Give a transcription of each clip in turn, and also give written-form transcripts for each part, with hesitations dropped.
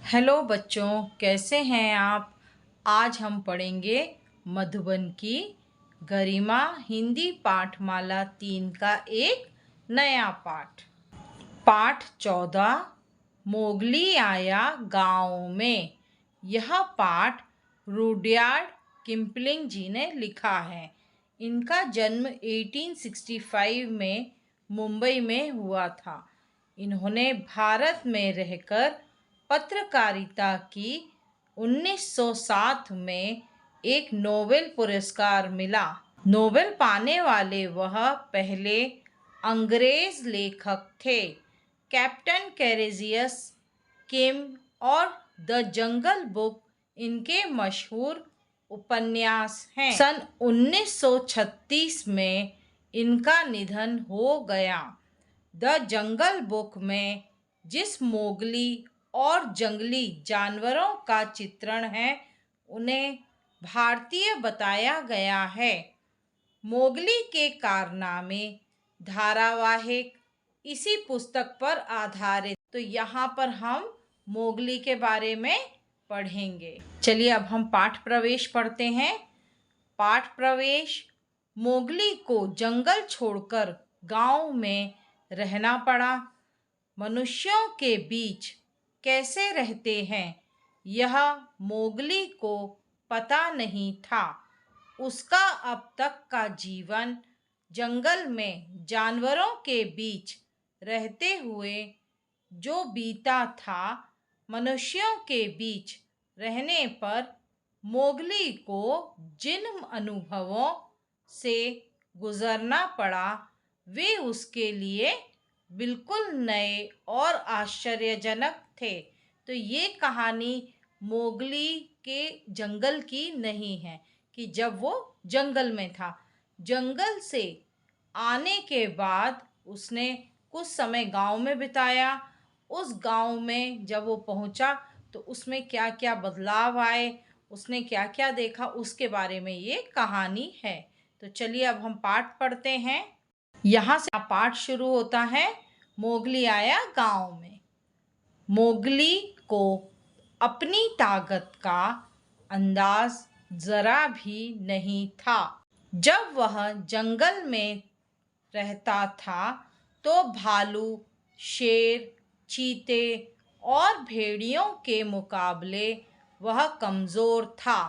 Hello बच्चों, कैसे हैं आप। आज हम पढ़ेंगे मधुबन की गरिमा हिंदी पाठमाला 3 का एक नया पाठ। पाठ 14 मोगली आया गांव में। यह पाठ रुडयार्ड किपलिंग जी ने लिखा है। इनका जन्म 1865 में मुंबई में हुआ था। इन्होंने भारत में रहकर पत्रकारिता की। 1907 में एक नोबेल पुरस्कार मिला। नोबेल पाने वाले वह पहले अंग्रेज लेखक थे। कैप्टन कैरेजियस, किम और द जंगल बुक इनके मशहूर उपन्यास हैं। सन 1936 में इनका निधन हो गया। द जंगल बुक में जिस मोगली और जंगली जानवरों का चित्रण है उन्हें भारतीय बताया गया है। मोगली के कारनामे धारावाहिक इसी पुस्तक पर आधारित। तो यहाँ पर हम मोगली के बारे में पढ़ेंगे। चलिए अब हम पाठ प्रवेश पढ़ते हैं। पाठ प्रवेश। मोगली को जंगल छोड़कर गांव में रहना पड़ा। मनुष्यों के बीच कैसे रहते हैं यह मोगली को पता नहीं था। उसका अब तक का जीवन जंगल में जानवरों के बीच रहते हुए जो बीता था, मनुष्यों के बीच रहने पर मोगली को जिन अनुभवों से गुजरना पड़ा वे उसके लिए बिल्कुल नए और आश्चर्यजनक थे। तो ये कहानी मोगली के जंगल की नहीं है कि जब वो जंगल में था। जंगल से आने के बाद उसने कुछ समय गांव में बिताया। उस गांव में जब वो पहुंचा तो उसमें क्या क्या बदलाव आए, उसने क्या क्या देखा, उसके बारे में ये कहानी है। तो चलिए अब हम पाठ पढ़ते हैं। यहाँ से पाठ शुरू होता है। मोगली आया गांव में। मोगली को अपनी ताकत का अंदाज जरा भी नहीं था। जब वह जंगल में रहता था तो भालू, शेर, चीते और भेड़ियों के मुकाबले वह कमज़ोर था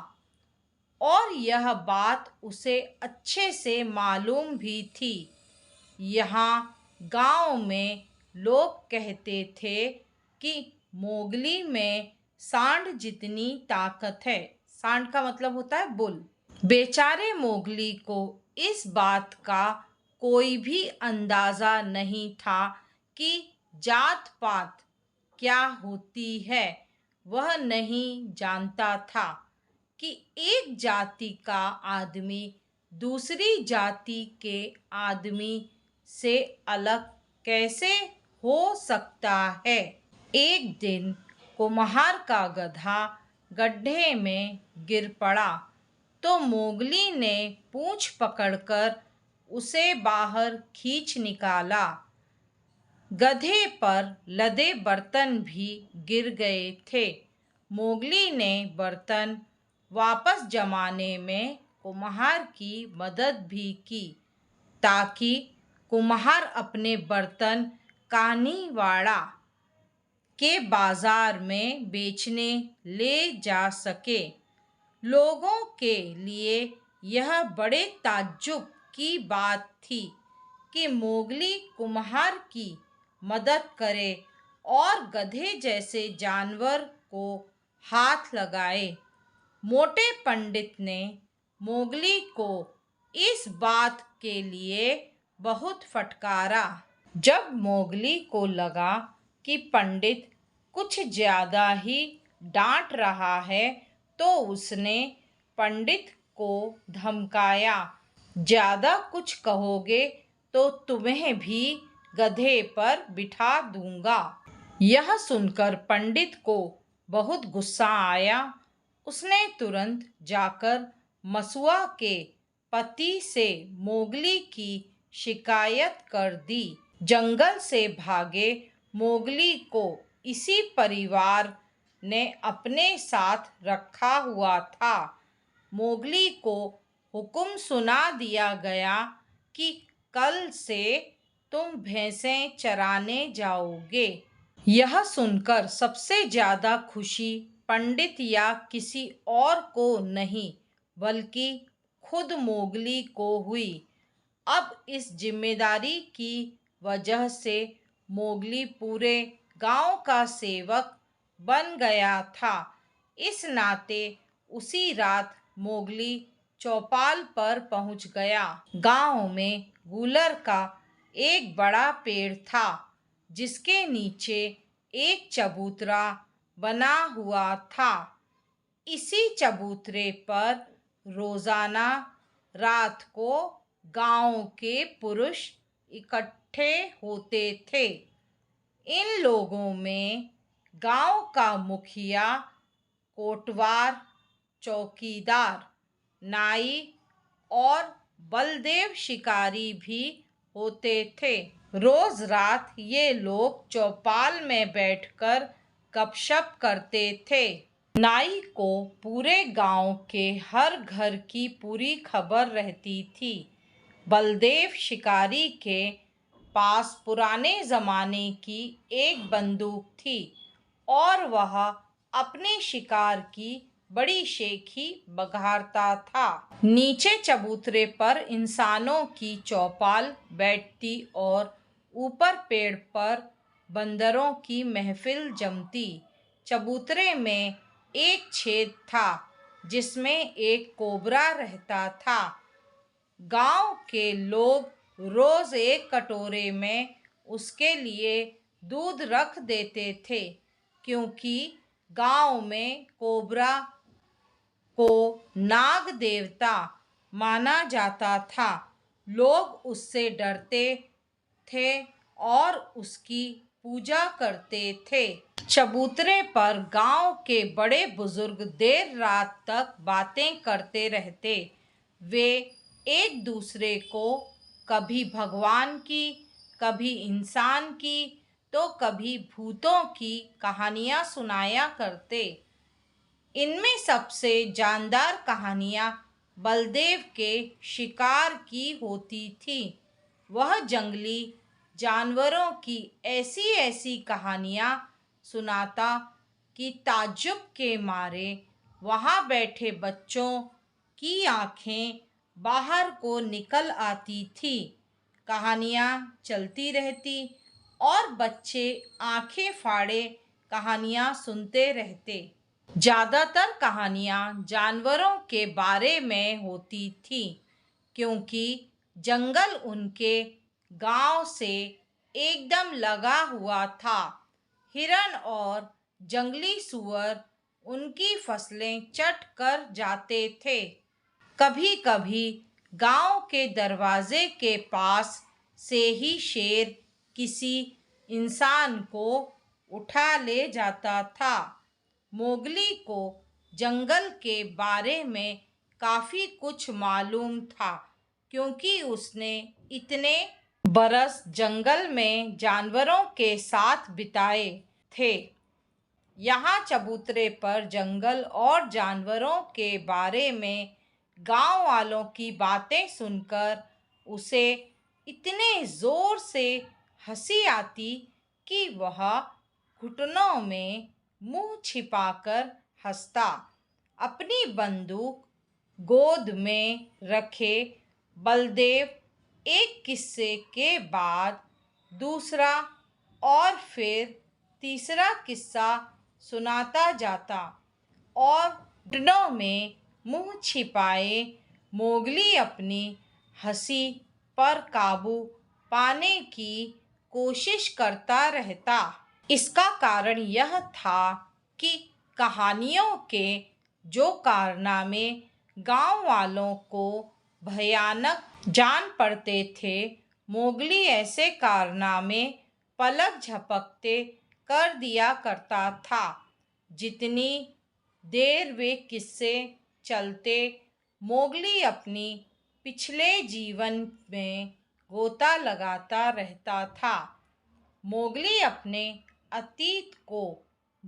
और यह बात उसे अच्छे से मालूम भी थी। यहाँ गांव में लोग कहते थे कि मोगली में सांड जितनी ताकत है। सांड का मतलब होता है बुल। बेचारे मोगली को इस बात का कोई भी अंदाज़ा नहीं था कि जात पात क्या होती है। वह नहीं जानता था कि एक जाति का आदमी दूसरी जाति के आदमी से अलग कैसे हो सकता है। एक दिन कुम्हार का गधा गड्ढे में गिर पड़ा तो मोगली ने पूंछ पकड़कर उसे बाहर खींच निकाला। गधे पर लदे बर्तन भी गिर गए थे। मोगली ने बर्तन वापस जमाने में कुम्हार की मदद भी की ताकि कुम्हार अपने बर्तन कानीवाड़ा के बाजार में बेचने ले जा सके। लोगों के लिए यह बड़े ताज्जुब की बात थी कि मोगली कुम्हार की मदद करे और गधे जैसे जानवर को हाथ लगाए। मोटे पंडित ने मोगली को इस बात के लिए बहुत फटकारा। जब मोगली को लगा कि पंडित कुछ ज्यादा ही डांट रहा है तो उसने पंडित को धमकाया, ज्यादा कुछ कहोगे तो तुम्हें भी गधे पर बिठा दूंगा। यह सुनकर पंडित को बहुत गुस्सा आया। उसने तुरंत जाकर मसुआ के पति से मोगली की शिकायत कर दी। जंगल से भागे मोगली को इसी परिवार ने अपने साथ रखा हुआ था। मोगली को हुक्म सुना दिया गया कि कल से तुम भैंसें चराने जाओगे। यह सुनकर सबसे ज्यादा खुशी पंडित या किसी और को नहीं बल्कि खुद मोगली को हुई। अब इस जिम्मेदारी की वजह से मोगली पूरे गांव का सेवक बन गया था। इस नाते उसी रात मोगली चौपाल पर पहुंच गया। गांव में गूलर का एक बड़ा पेड़ था जिसके नीचे एक चबूतरा बना हुआ था। इसी चबूतरे पर रोजाना रात को गांव के पुरुष इकट्ठे होते थे। इन लोगों में गांव का मुखिया, कोटवार, चौकीदार, नाई और बलदेव शिकारी भी होते थे। रोज रात ये लोग चौपाल में बैठकर गपशप करते थे। नाई को पूरे गांव के हर घर की पूरी खबर रहती थी। बलदेव शिकारी के पास पुराने जमाने की एक बंदूक थी और वह अपने शिकार की बड़ी शेखी बघारता था। नीचे चबूतरे पर इंसानों की चौपाल बैठती और ऊपर पेड़ पर बंदरों की महफिल जमती। चबूतरे में एक छेद था जिसमें एक कोबरा रहता था। गांव के लोग रोज एक कटोरे में उसके लिए दूध रख देते थे, क्योंकि गांव में कोबरा को नाग देवता माना जाता था। लोग उससे डरते थे और उसकी पूजा करते थे। चबूतरे पर गांव के बड़े बुजुर्ग देर रात तक बातें करते रहते। वे एक दूसरे को कभी भगवान की, कभी इंसान की, तो कभी भूतों की कहानियां सुनाया करते। इनमें सबसे जानदार कहानियां बलदेव के शिकार की होती थी। वह जंगली जानवरों की ऐसी ऐसी कहानियां सुनाता कि ताज्जुब के मारे वहां बैठे बच्चों की आंखें बाहर को निकल आती थी। कहानियां चलती रहती और बच्चे आंखें फाड़े कहानियां सुनते रहते। ज्यादातर कहानियां जानवरों के बारे में होती थी, क्योंकि जंगल उनके गांव से एकदम लगा हुआ था। हिरण और जंगली सुअर उनकी फसलें चट कर जाते थे। कभी कभी गांव के दरवाजे के पास से ही शेर किसी इंसान को उठा ले जाता था। मोगली को जंगल के बारे में काफी कुछ मालूम था, क्योंकि उसने इतने बरस जंगल में जानवरों के साथ बिताए थे। यहाँ चबूतरे पर जंगल और जानवरों के बारे में गांव वालों की बातें सुनकर उसे इतने जोर से हंसी आती कि वह घुटनों में मुंह छिपाकर हंसता। अपनी बंदूक गोद में रखे बलदेव एक किस्से के बाद दूसरा और फिर तीसरा किस्सा सुनाता जाता और घुटनों में मुंह छिपाए मोगली अपनी हंसी पर काबू पाने की कोशिश करता रहता। इसका कारण यह था कि कहानियों के जो कारनामे गांव वालों को भयानक जान पड़ते थे, मोगली ऐसे कारनामे पलक झपकते कर दिया करता था। जितनी देर वे किस्से चलते, मोगली अपनी पिछले जीवन में गोता लगाता रहता था। मोगली अपने अतीत को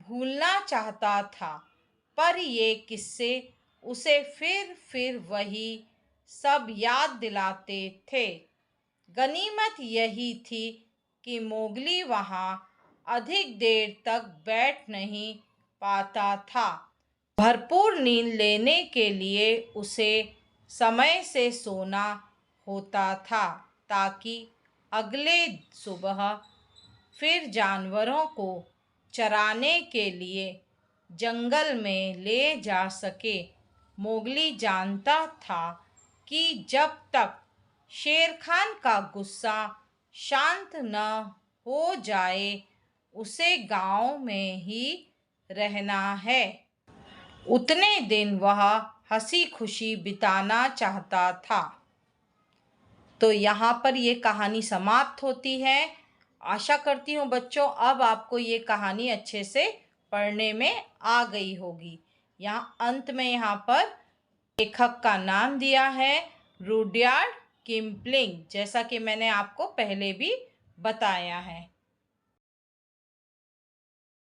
भूलना चाहता था, पर ये किस्से उसे फिर वही सब याद दिलाते थे। गनीमत यही थी कि मोगली वहाँ अधिक देर तक बैठ नहीं पाता था। भरपूर नींद लेने के लिए उसे समय से सोना होता था, ताकि अगले सुबह फिर जानवरों को चराने के लिए जंगल में ले जा सके। मोगली जानता था कि जब तक शेर खान का गुस्सा शांत न हो जाए, उसे गांव में ही रहना है। उतने दिन वह हंसी खुशी बिताना चाहता था। तो यहाँ पर ये कहानी समाप्त होती है। आशा करती हूँ बच्चों अब आपको ये कहानी अच्छे से पढ़ने में आ गई होगी। यहाँ अंत में यहाँ पर लेखक का नाम दिया है रुडयार्ड किपलिंग, जैसा कि मैंने आपको पहले भी बताया है।